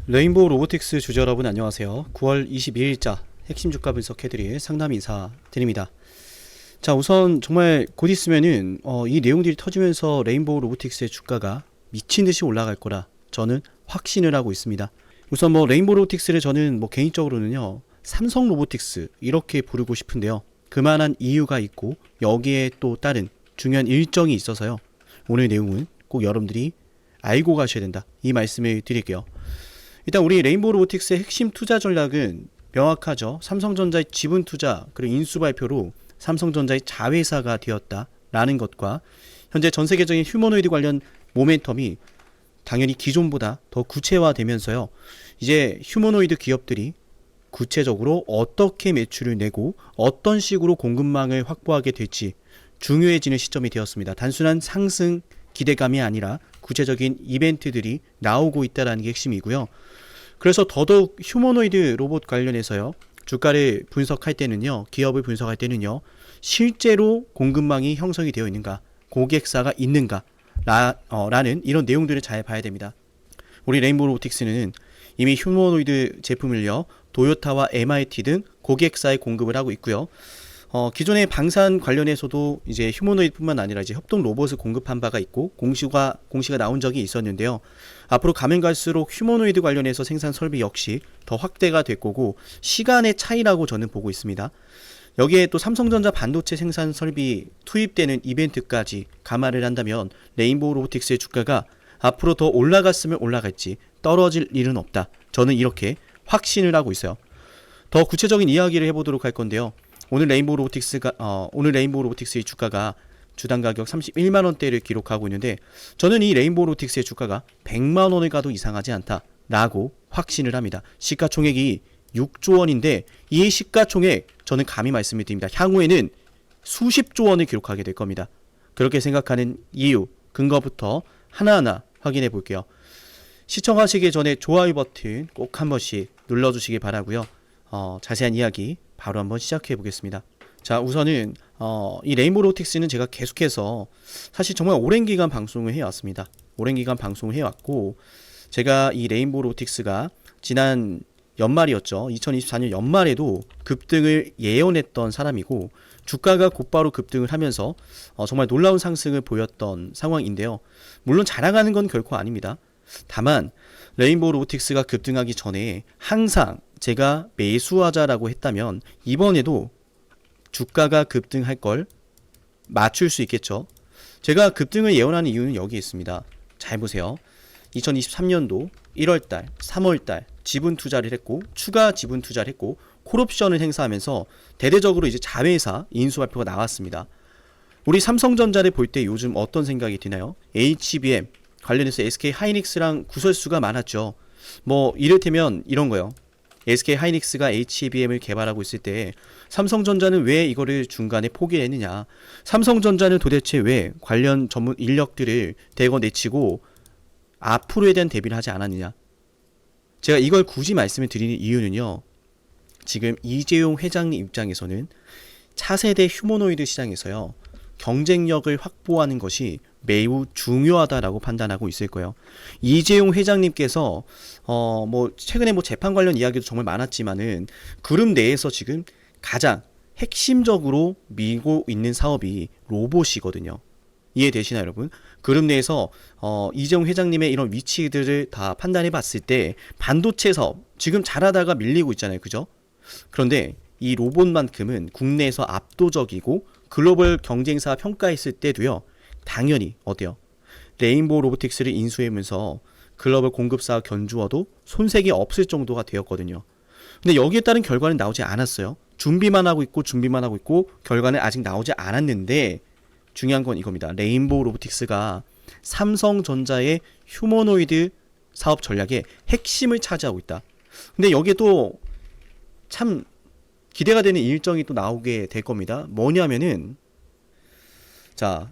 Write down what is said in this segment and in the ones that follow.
레인보우 로보틱스 주주 여러분 안녕하세요. 9월 22일자 핵심 주가 분석해드릴 상담 인사 드립니다. 자, 우선 정말 곧 있으면은 이 내용들이 터지면서 레인보우 로보틱스의 주가가 미친 듯이 올라갈 거라 저는 확신을 하고 있습니다. 우선 레인보우 로보틱스를 저는 개인적으로는요, 삼성 로보틱스 이렇게 부르고 싶은데요. 그만한 이유가 있고 여기에 또 다른 중요한 일정이 있어서요. 오늘 내용은 꼭 여러분들이 알고 가셔야 된다, 이 말씀을 드릴게요. 일단 우리 레인보우 로보틱스의 핵심 투자 전략은 명확하죠. 삼성전자의 지분 투자 그리고 인수 발표로 삼성전자의 자회사가 되었다라는 것과 현재 전 세계적인 휴머노이드 관련 모멘텀이 당연히 기존보다 더 구체화되면서요, 이제 휴머노이드 기업들이 구체적으로 어떻게 매출을 내고 어떤 식으로 공급망을 확보하게 될지 중요해지는 시점이 되었습니다. 단순한 상승 기대감이 아니라 구체적인 이벤트들이 나오고 있다는 게 핵심이고요. 그래서 더더욱 휴머노이드 로봇 관련해서요, 주가를 분석할 때는요, 기업을 분석할 때는요, 실제로 공급망이 형성이 되어 있는가, 고객사가 있는가 라는 이런 내용들을 잘 봐야 됩니다. 우리 레인보우 로보틱스는 이미 휴머노이드 제품을요, 도요타와 MIT 등 고객사에 공급을 하고 있고요. 기존의 방산 관련해서도 이제 휴머노이드뿐만 아니라 이제 협동 로봇을 공급한 바가 있고 공시가 나온 적이 있었는데요. 앞으로 가면 갈수록 휴머노이드 관련해서 생산 설비 역시 더 확대가 될 거고 시간의 차이라고 저는 보고 있습니다. 여기에 또 삼성전자 반도체 생산 설비 투입되는 이벤트까지 감안을 한다면 레인보우 로보틱스의 주가가 앞으로 더 올라갔으면 올라갈지 떨어질 일은 없다, 저는 이렇게 확신을 하고 있어요. 더 구체적인 이야기를 해보도록 할 건데요. 오늘 레인보우 로보틱스의 주가가 주당 가격 31만원대를 기록하고 있는데, 저는 이 레인보우 로보틱스의 주가가 100만원을 가도 이상하지 않다라고 확신을 합니다. 시가총액이 6조 원인데 이 시가총액 저는 감히 말씀을 드립니다. 향후에는 수십조 원을 기록하게 될 겁니다. 그렇게 생각하는 이유, 근거부터 하나하나 확인해 볼게요. 시청하시기 전에 좋아요 버튼 꼭 한 번씩 눌러주시기 바라고요. 자세한 이야기 바로 한번 시작해 보겠습니다. 자, 우선은 이 레인보우 로보틱스는 제가 계속해서 사실 정말 오랜 기간 방송을 해왔습니다. 오랜 기간 방송을 해왔고, 제가 이 레인보우 로보틱스가 지난 연말이었죠. 2024년 연말에도 급등을 예언했던 사람이고, 주가가 곧바로 급등을 하면서 정말 놀라운 상승을 보였던 상황인데요. 물론 자랑하는 건 결코 아닙니다. 다만 레인보우 로보틱스가 급등하기 전에 항상 제가 매수하자라고 했다면 이번에도 주가가 급등할 걸 맞출 수 있겠죠. 제가 급등을 예언하는 이유는 여기 있습니다. 잘 보세요. 2023년도 1월달, 3월달 지분 투자를 했고, 추가 지분 투자를 했고, 콜옵션을 행사하면서 대대적으로 이제 자회사 인수 발표가 나왔습니다. 우리 삼성전자를 볼 때 요즘 어떤 생각이 드나요? HBM 관련해서 SK 하이닉스랑 구설수가 많았죠. 이를테면 이런 거요. SK 하이닉스가 HBM을 개발하고 있을 때 삼성전자는 왜 이거를 중간에 포기했느냐, 삼성전자는 도대체 왜 관련 전문 인력들을 대거 내치고 앞으로에 대한 대비를 하지 않았느냐. 제가 이걸 굳이 말씀을 드리는 이유는요, 지금 이재용 회장님 입장에서는 차세대 휴머노이드 시장에서요, 경쟁력을 확보하는 것이 매우 중요하다라고 판단하고 있을 거예요. 이재용 회장님께서 최근에 재판 관련 이야기도 정말 많았지만은 그룹 내에서 지금 가장 핵심적으로 밀고 있는 사업이 로봇이거든요. 이해되시나요, 여러분? 그룹 내에서 이재용 회장님의 이런 위치들을 다 판단해 봤을 때 반도체 사업 지금 잘하다가 밀리고 있잖아요, 그죠? 그런데 이 로봇만큼은 국내에서 압도적이고 글로벌 경쟁사 평가했을 때도요, 당연히 어때요? 레인보우 로보틱스를 인수하면서 글로벌 공급사 견주어도 손색이 없을 정도가 되었거든요. 근데 여기에 따른 결과는 나오지 않았어요. 준비만 하고 있고 결과는 아직 나오지 않았는데, 중요한 건 이겁니다. 레인보우 로보틱스가 삼성전자의 휴머노이드 사업 전략의 핵심을 차지하고 있다. 근데 여기에 또 참 기대가 되는 일정이 또 나오게 될 겁니다. 뭐냐면은, 자,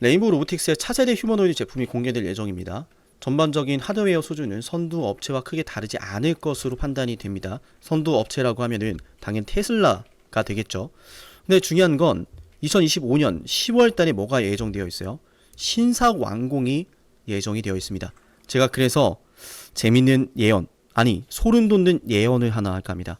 레인보우 로보틱스의 차세대 휴머노이드 제품이 공개될 예정입니다. 전반적인 하드웨어 수준은 선두 업체와 크게 다르지 않을 것으로 판단이 됩니다. 선두 업체라고 하면은 당연 테슬라가 되겠죠. 근데 중요한 건 2025년 10월 달에 뭐가 예정되어 있어요? 신작 완공이 예정이 되어 있습니다. 제가 그래서 재밌는 예언 아니 소름 돋는 예언을 하나 할까 합니다.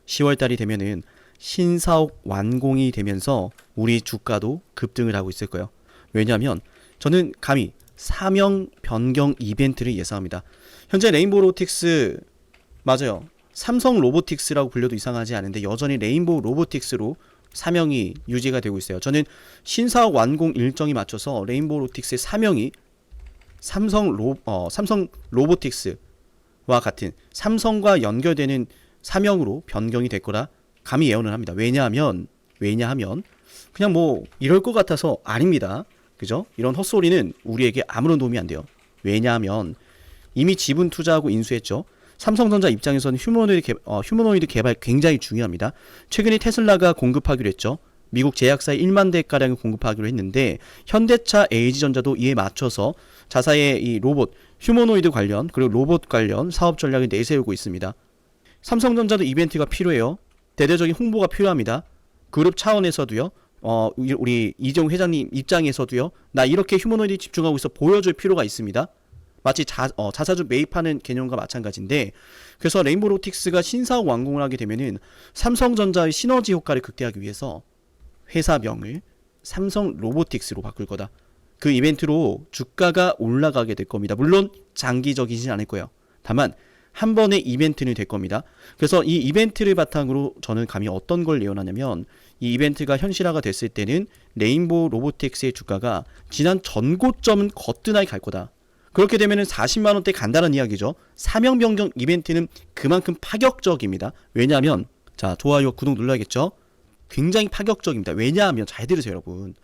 10월달이 되면은 신사옥 완공이 되면서 우리 주가도 급등을 하고 있을 거예요. 왜냐하면 저는 감히 사명 변경 이벤트를 예상합니다. 현재 레인보우 로보틱스 맞아요. 삼성 로보틱스라고 불려도 이상하지 않은데 여전히 레인보우 로보틱스로 사명이 유지가 되고 있어요. 저는 신사옥 완공 일정이 맞춰서 레인보우 로보틱스의 사명이 삼성 로보틱스와 같은 삼성과 연결되는 사명으로 변경이 될 거라 감히 예언을 합니다. 왜냐하면 그냥 뭐 이럴 것 같아서 아닙니다. 그죠? 이런 헛소리는 우리에게 아무런 도움이 안 돼요. 왜냐하면 이미 지분 투자하고 인수했죠. 삼성전자 입장에서는 휴머노이드 개발 굉장히 중요합니다. 최근에 테슬라가 공급하기로 했죠. 미국 제약사에 1만 대가량을 공급하기로 했는데 현대차, LG전자도 이에 맞춰서 자사의 이 로봇, 휴머노이드 관련 그리고 로봇 관련 사업 전략을 내세우고 있습니다. 삼성전자도 이벤트가 필요해요. 대대적인 홍보가 필요합니다. 그룹 차원에서도요. 우리 이재용 회장님 입장에서도요. 나 이렇게 휴머노이드에 집중하고 있어 보여줄 필요가 있습니다. 마치 자사주 매입하는 개념과 마찬가지인데 그래서 레인보우 로보틱스가 신사옥 완공을 하게 되면은 삼성전자의 시너지 효과를 극대화하기 위해서 회사명을 삼성 로보틱스로 바꿀 거다. 그 이벤트로 주가가 올라가게 될 겁니다. 물론 장기적이진 않을 거예요. 다만 한 번의 이벤트는 될 겁니다. 그래서 이 이벤트를 바탕으로 저는 감히 어떤 걸 예언하냐면 이 이벤트가 현실화가 됐을 때는 레인보우 로보틱스의 주가가 지난 전고점은 거뜬하게 갈 거다. 그렇게 되면은 40만 원대 간다는 이야기죠. 사명 변경 이벤트는 그만큼 파격적입니다. 왜냐하면 자 좋아요 구독 눌러야겠죠. 굉장히 파격적입니다. 왜냐하면 잘 들으세요 여러분.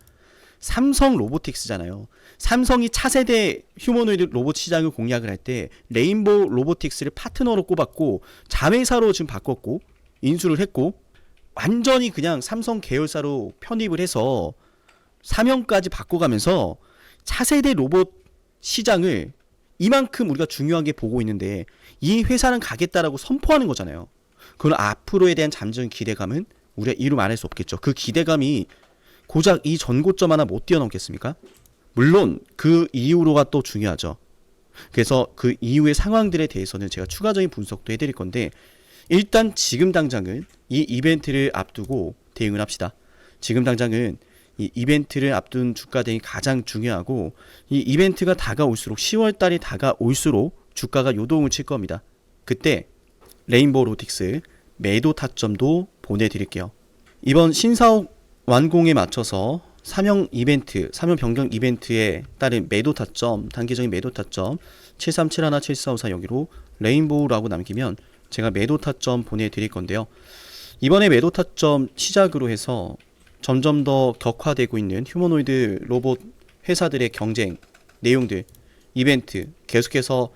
삼성 로보틱스잖아요. 삼성이 차세대 휴머노이드 로봇 시장을 공략을 할 때 레인보우 로보틱스를 파트너로 꼽았고 자회사로 지금 바꿨고 인수를 했고 완전히 그냥 삼성 계열사로 편입을 해서 사명까지 바꿔가면서 차세대 로봇 시장을 이만큼 우리가 중요하게 보고 있는데 이 회사는 가겠다라고 선포하는 거잖아요. 그럼 앞으로에 대한 잠재적인 기대감은 우리가 이루 말할 수 없겠죠. 그 기대감이 고작 이 전고점 하나 못 뛰어넘겠습니까? 물론 그 이후로가 또 중요하죠. 그래서 그 이후의 상황들에 대해서는 제가 추가적인 분석도 해드릴 건데 일단 지금 당장은 이 이벤트를 앞두고 대응을 합시다. 지금 당장은 이 이벤트를 앞둔 주가 대응이 가장 중요하고 이 이벤트가 다가올수록 10월달이 다가올수록 주가가 요동을 칠 겁니다. 그때 레인보우 로보틱스 매도 타점도 보내드릴게요. 이번 신사옥 완공에 맞춰서 사명 변경 이벤트에 따른 매도 타점, 단기적인 매도 타점 7371, 7454 여기로 레인보우라고 남기면 제가 매도 타점 보내드릴 건데요. 이번에 매도 타점 시작으로 해서 점점 더 격화되고 있는 휴머노이드 로봇 회사들의 경쟁 내용들, 이벤트 계속해서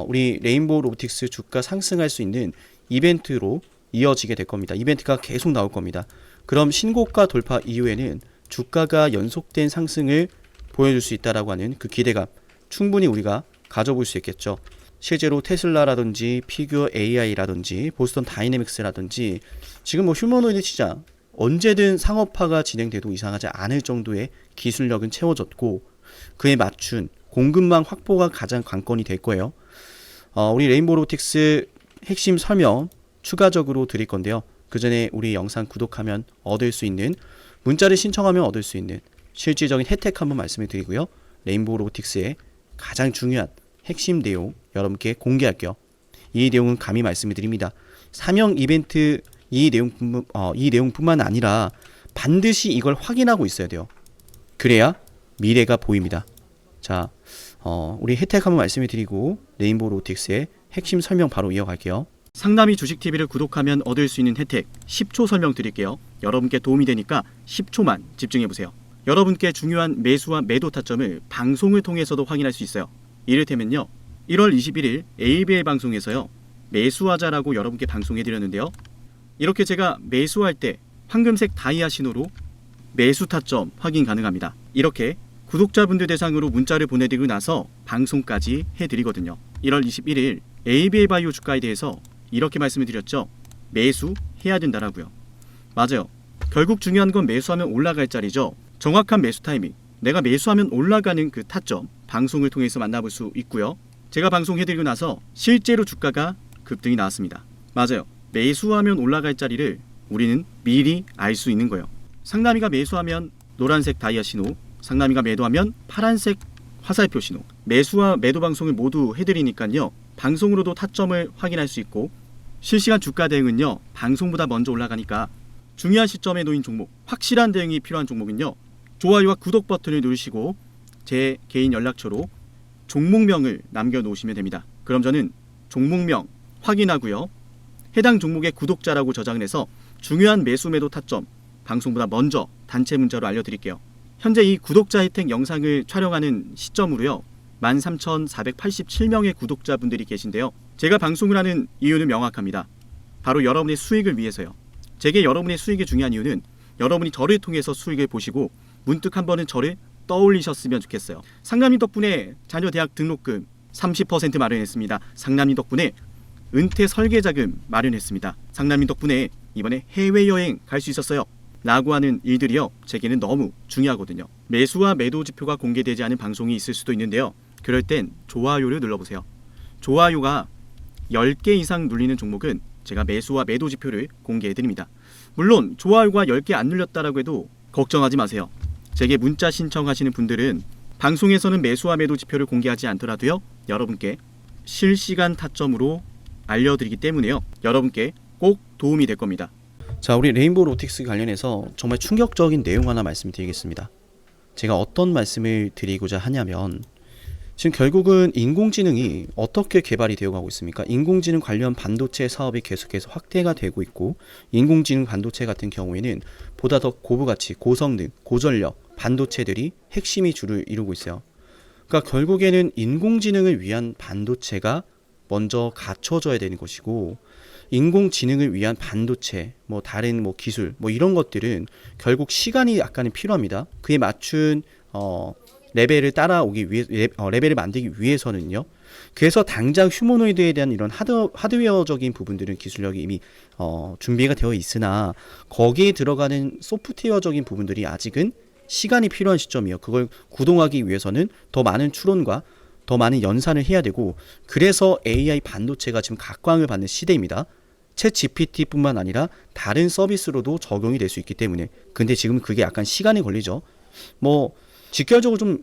우리 레인보우 로보틱스 주가 상승할 수 있는 이벤트로 이어지게 될 겁니다. 이벤트가 계속 나올 겁니다. 그럼 신고가 돌파 이후에는 주가가 연속된 상승을 보여줄 수 있다라고 하는 그 기대감 충분히 우리가 가져볼 수 있겠죠. 실제로 테슬라라든지 피규어 AI라든지 보스턴 다이내믹스라든지 지금 뭐 휴머노이드 시장 언제든 상업화가 진행돼도 이상하지 않을 정도의 기술력은 채워졌고 그에 맞춘 공급망 확보가 가장 관건이 될 거예요. 우리 레인보우 로보틱스 핵심 설명 추가적으로 드릴 건데요. 그 전에 우리 영상 구독하면 얻을 수 있는 문자를 신청하면 얻을 수 있는 실질적인 혜택 한번 말씀을 드리고요. 레인보우 로보틱스의 가장 중요한 핵심 내용 여러분께 공개할게요. 이 내용은 감히 말씀을 드립니다. 사명 이벤트 이 내용뿐만 아니라 반드시 이걸 확인하고 있어야 돼요. 그래야 미래가 보입니다. 자, 우리 혜택 한번 말씀을 드리고 레인보우 로보틱스의 핵심 설명 바로 이어갈게요. 상남이 주식TV를 구독하면 얻을 수 있는 혜택 10초 설명드릴게요. 여러분께 도움이 되니까 10초만 집중해보세요. 여러분께 중요한 매수와 매도 타점을 방송을 통해서도 확인할 수 있어요. 이를테면요 1월 21일 ABL 방송에서요 매수하자라고 여러분께 방송해드렸는데요. 이렇게 제가 매수할 때 황금색 다이아 신호로 매수 타점 확인 가능합니다. 이렇게 구독자분들 대상으로 문자를 보내드리고 나서 방송까지 해드리거든요. 1월 21일 ABL 바이오 주가에 대해서 이렇게 말씀을 드렸죠. 매수해야 된다라고요. 맞아요. 결국 중요한 건 매수하면 올라갈 자리죠. 정확한 매수 타이밍, 내가 매수하면 올라가는 그 타점 방송을 통해서 만나볼 수 있고요. 제가 방송해드리고 나서 실제로 주가가 급등이 나왔습니다. 맞아요. 매수하면 올라갈 자리를 우리는 미리 알 수 있는 거예요. 상남이가 매수하면 노란색 다이아 신호, 상남이가 매도하면 파란색 화살표 신호. 매수와 매도 방송을 모두 해드리니까요. 방송으로도 타점을 확인할 수 있고 실시간 주가 대응은요. 방송보다 먼저 올라가니까 중요한 시점에 놓인 종목, 확실한 대응이 필요한 종목은요. 좋아요와 구독 버튼을 누르시고 제 개인 연락처로 종목명을 남겨놓으시면 됩니다. 그럼 저는 종목명 확인하고요. 해당 종목의 구독자라고 저장을 해서 중요한 매수 매도 타점 방송보다 먼저 단체 문자로 알려드릴게요. 현재 이 구독자 혜택 영상을 촬영하는 시점으로요. 13,487명의 구독자분들이 계신데요. 제가 방송을 하는 이유는 명확합니다. 바로 여러분의 수익을 위해서요. 제게 여러분의 수익이 중요한 이유는 여러분이 저를 통해서 수익을 보시고 문득 한 번은 저를 떠올리셨으면 좋겠어요. 상남이 덕분에 자녀 대학 등록금 30% 마련했습니다. 상남이 덕분에 은퇴 설계자금 마련했습니다. 상남이 덕분에 이번에 해외여행 갈 수 있었어요. 라고 하는 일들이요. 제게는 너무 중요하거든요. 매수와 매도 지표가 공개되지 않은 방송이 있을 수도 있는데요. 그럴 땐 좋아요를 눌러보세요. 좋아요가 10개 이상 눌리는 종목은 제가 매수와 매도 지표를 공개해드립니다. 물론 좋아요가 10개 안 눌렸다라고 해도 걱정하지 마세요. 제게 문자 신청하시는 분들은 방송에서는 매수와 매도 지표를 공개하지 않더라도요. 여러분께 실시간 타점으로 알려드리기 때문에요. 여러분께 꼭 도움이 될 겁니다. 자, 우리 레인보우 로보틱스 관련해서 정말 충격적인 내용 하나 말씀드리겠습니다. 제가 어떤 말씀을 드리고자 하냐면 지금 결국은 인공지능이 어떻게 개발이 되어가고 있습니까? 인공지능 관련 반도체 사업이 계속해서 확대가 되고 있고 인공지능 반도체 같은 경우에는 보다 더 고부가치, 고성능, 고전력 반도체들이 핵심이 주를 이루고 있어요. 그러니까 결국에는 인공지능을 위한 반도체가 먼저 갖춰져야 되는 것이고 인공지능을 위한 반도체, 다른 기술, 이런 것들은 결국 시간이 약간은 필요합니다. 그에 맞춘 레벨을 따라오기 위해 레벨을 만들기 위해서는요. 그래서 당장 휴머노이드에 대한 이런 하드웨어적인 부분들은 기술력이 이미 준비가 되어 있으나 거기에 들어가는 소프트웨어적인 부분들이 아직은 시간이 필요한 시점이에요. 그걸 구동하기 위해서는 더 많은 추론과 더 많은 연산을 해야 되고 그래서 AI 반도체가 지금 각광을 받는 시대입니다. 챗 GPT뿐만 아니라 다른 서비스로도 적용이 될 수 있기 때문에 근데 지금 그게 약간 시간이 걸리죠. 직관적으로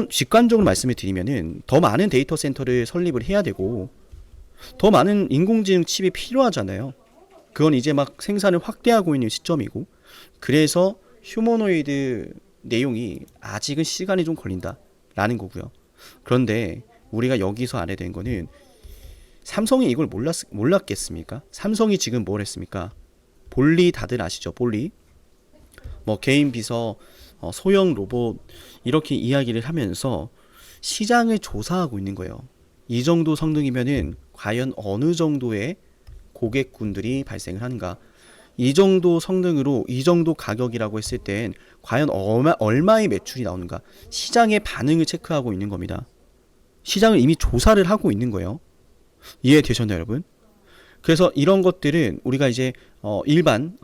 직관적으로 말씀을 드리면은 더 많은 데이터 센터를 설립을 해야 되고 더 많은 인공지능 칩이 필요하잖아요. 그건 이제 막 생산을 확대하고 있는 시점이고 그래서 휴머노이드 내용이 아직은 시간이 좀 걸린다라는 거고요. 그런데 우리가 여기서 알아야 되는 거는 삼성이 이걸 몰랐겠습니까? 삼성이 지금 뭘 했습니까? 볼리 다들 아시죠? 볼리 개인 비서 소형 로봇 이렇게 이야기를 하면서 시장을 조사하고 있는 거예요. 이 정도 성능이면은 과연 어느 정도의 고객군들이 발생을 하는가? 이 정도 성능으로 이 정도 가격이라고 했을 땐 과연 얼마의 매출이 나오는가? 시장의 반응을 체크하고 있는 겁니다. 시장을 이미 조사를 하고 있는 거예요. 이해되셨나요, 여러분? 그래서 이런 것들은 우리가 이제 일반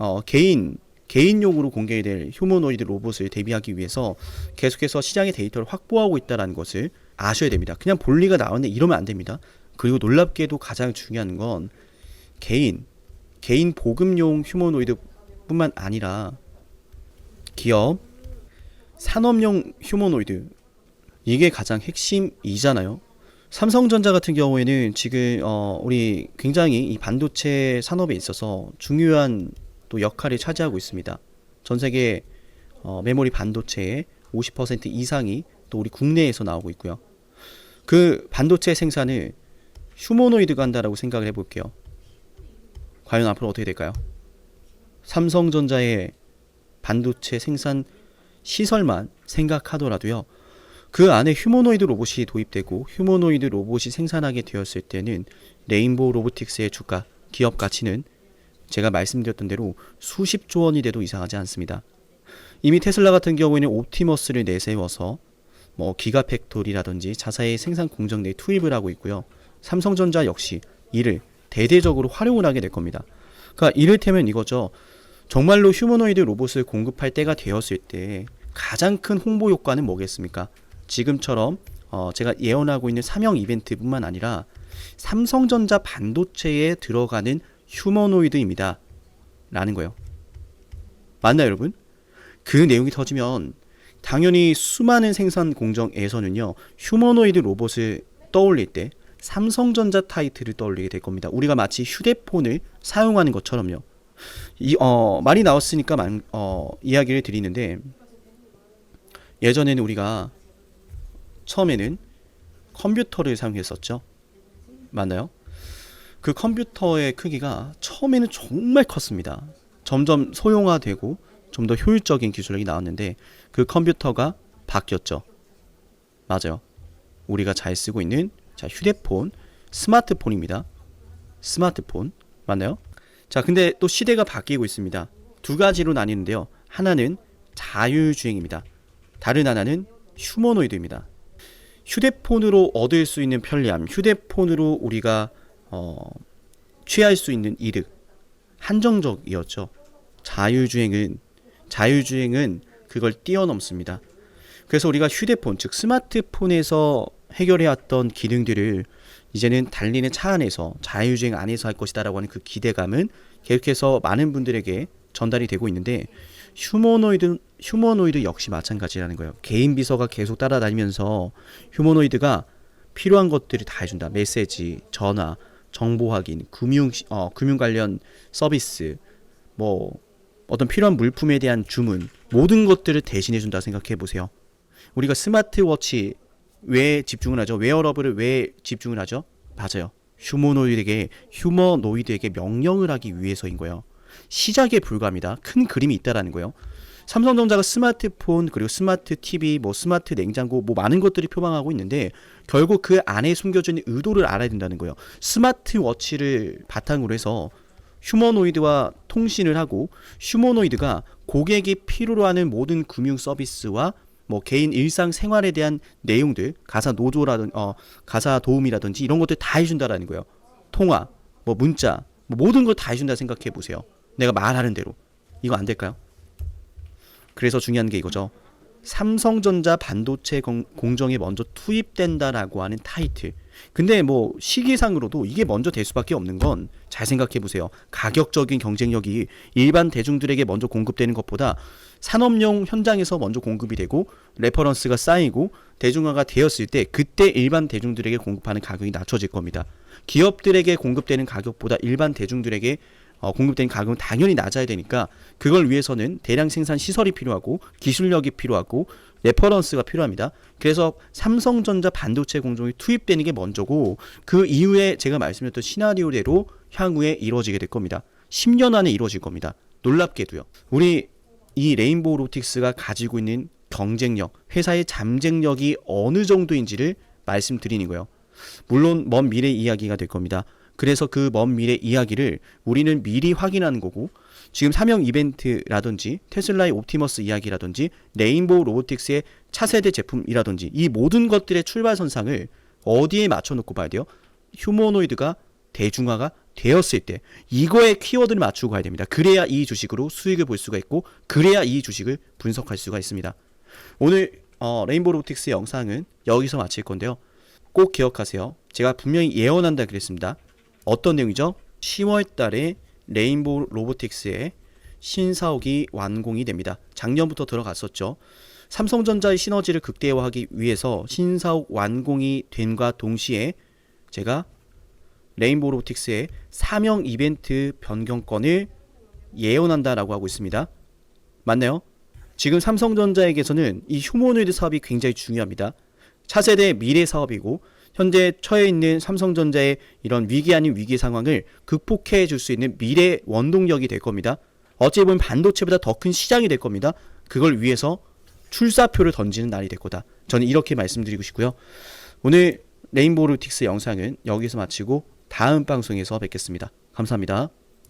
개인용으로 공개될 휴머노이드 로봇을 대비하기 위해서 계속해서 시장의 데이터를 확보하고 있다는 것을 아셔야 됩니다. 그냥 볼리가 나오는데 이러면 안 됩니다. 그리고 놀랍게도 가장 중요한 건 개인 보급용 휴머노이드 뿐만 아니라 기업 산업용 휴머노이드 이게 가장 핵심이잖아요. 삼성전자 같은 경우에는 지금 우리 굉장히 이 반도체 산업에 있어서 중요한 또 역할을 차지하고 있습니다. 전 세계 메모리 반도체의 50% 이상이 또 우리 국내에서 나오고 있고요. 그 반도체 생산을 휴머노이드가 한다라고 생각을 해볼게요. 과연 앞으로 어떻게 될까요? 삼성전자의 반도체 생산 시설만 생각하더라도요. 그 안에 휴머노이드 로봇이 도입되고 휴머노이드 로봇이 생산하게 되었을 때는 레인보우 로보틱스의 주가, 기업 가치는 제가 말씀드렸던 대로 수십조 원이 돼도 이상하지 않습니다. 이미 테슬라 같은 경우에는 옵티머스를 내세워서 기가팩토리라든지 자사의 생산 공정 내에 투입을 하고 있고요. 삼성전자 역시 이를 대대적으로 활용을 하게 될 겁니다. 그러니까 이를테면 이거죠. 정말로 휴머노이드 로봇을 공급할 때가 되었을 때 가장 큰 홍보 효과는 뭐겠습니까? 지금처럼 제가 예언하고 있는 사명 이벤트뿐만 아니라 삼성전자 반도체에 들어가는 휴머노이드입니다. 라는 거예요. 맞나요, 여러분? 그 내용이 터지면 당연히 수많은 생산 공정에서는요, 휴머노이드 로봇을 떠올릴 때 삼성전자 타이틀을 떠올리게 될 겁니다. 우리가 마치 휴대폰을 사용하는 것처럼요. 말이 나왔으니까 이야기를 드리는데, 예전에는 우리가 처음에는 컴퓨터를 사용했었죠. 맞나요? 그 컴퓨터의 크기가 처음에는 정말 컸습니다. 점점 소형화되고 좀 더 효율적인 기술이 나왔는데 그 컴퓨터가 바뀌었죠. 맞아요. 우리가 잘 쓰고 있는 휴대폰, 스마트폰입니다. 스마트폰 맞나요? 자, 근데 또 시대가 바뀌고 있습니다. 두 가지로 나뉘는데요. 하나는 자율주행입니다. 다른 하나는 휴머노이드입니다. 휴대폰으로 얻을 수 있는 편리함, 휴대폰으로 우리가 취할 수 있는 이득, 한정적이었죠. 자율주행은 그걸 뛰어넘습니다. 그래서 우리가 휴대폰, 즉 스마트폰에서 해결해왔던 기능들을 이제는 달리는 차 안에서, 자율주행 안에서 할 것이다라고 하는 그 기대감은 계속해서 많은 분들에게 전달이 되고 있는데, 휴머노이드 역시 마찬가지라는 거예요. 개인 비서가 계속 따라다니면서 휴머노이드가 필요한 것들을 다 해준다. 메시지, 전화, 정보 확인, 금융 관련 서비스, 어떤 필요한 물품에 대한 주문, 모든 것들을 대신해준다 생각해 보세요. 우리가 스마트워치 왜 집중을 하죠? 웨어러블을 왜 집중을 하죠? 맞아요. 휴머노이드에게 명령을 하기 위해서인 거예요. 시작에 불과합니다. 큰 그림이 있다라는 거예요. 삼성전자가 스마트폰, 그리고 스마트 TV, 스마트 냉장고, 많은 것들이 표방하고 있는데 결국 그 안에 숨겨져 있는 의도를 알아야 된다는 거예요. 스마트워치를 바탕으로 해서 휴머노이드와 통신을 하고, 휴머노이드가 고객이 필요로 하는 모든 금융 서비스와 개인 일상 생활에 대한 내용들, 가사 도움이라든지 이런 것들 다 해준다라는 거예요. 통화, 문자, 모든 걸 다 해준다 생각해 보세요. 내가 말하는 대로. 이거 안 될까요? 그래서 중요한 게 이거죠. 삼성전자 반도체 공정에 먼저 투입된다라고 하는 타이틀. 근데 시기상으로도 이게 먼저 될 수밖에 없는 건, 잘 생각해 보세요. 가격적인 경쟁력이 일반 대중들에게 먼저 공급되는 것보다 산업용 현장에서 먼저 공급이 되고 레퍼런스가 쌓이고 대중화가 되었을 때, 그때 일반 대중들에게 공급하는 가격이 낮춰질 겁니다. 기업들에게 공급되는 가격보다 일반 대중들에게 공급되는 가격은 당연히 낮아야 되니까, 그걸 위해서는 대량 생산 시설이 필요하고 기술력이 필요하고 레퍼런스가 필요합니다. 그래서 삼성전자 반도체 공정이 투입되는 게 먼저고, 그 이후에 제가 말씀드렸던 시나리오대로 향후에 이루어지게 될 겁니다. 10년 안에 이루어질 겁니다. 놀랍게도요. 우리 이 레인보우 로보틱스가 가지고 있는 경쟁력, 회사의 잠재력이 어느 정도인지를 말씀드리는 거예요. 물론 먼 미래 이야기가 될 겁니다. 그래서 그 먼 미래 이야기를 우리는 미리 확인하는 거고, 지금 사명 이벤트라든지 테슬라의 옵티머스 이야기라든지 레인보우 로보틱스의 차세대 제품이라든지 이 모든 것들의 출발선상을 어디에 맞춰놓고 봐야 돼요? 휴머노이드가 대중화가 되었을 때 이거에 키워드를 맞추고 가야 됩니다. 그래야 이 주식으로 수익을 볼 수가 있고, 그래야 이 주식을 분석할 수가 있습니다. 오늘 레인보우 로보틱스 영상은 여기서 마칠 건데요. 꼭 기억하세요. 제가 분명히 예언한다 그랬습니다. 어떤 내용이죠? 10월 달에 레인보우 로보틱스의 신사옥이 완공이 됩니다. 작년부터 들어갔었죠. 삼성전자의 시너지를 극대화하기 위해서 신사옥 완공이 됨과 동시에 제가 레인보우 로보틱스의 사명 이벤트 변경권을 예언한다라고 하고 있습니다. 맞나요? 지금 삼성전자에게서는 이 휴머노이드 사업이 굉장히 중요합니다. 차세대 미래 사업이고, 현재 처해 있는 삼성전자의 이런 위기 아닌 위기 상황을 극복해 줄 수 있는 미래 원동력이 될 겁니다. 어찌 보면 반도체보다 더 큰 시장이 될 겁니다. 그걸 위해서 출사표를 던지는 날이 될 거다. 저는 이렇게 말씀드리고 싶고요. 오늘 레인보우 로보틱스 영상은 여기서 마치고 다음 방송에서 뵙겠습니다. 감사합니다.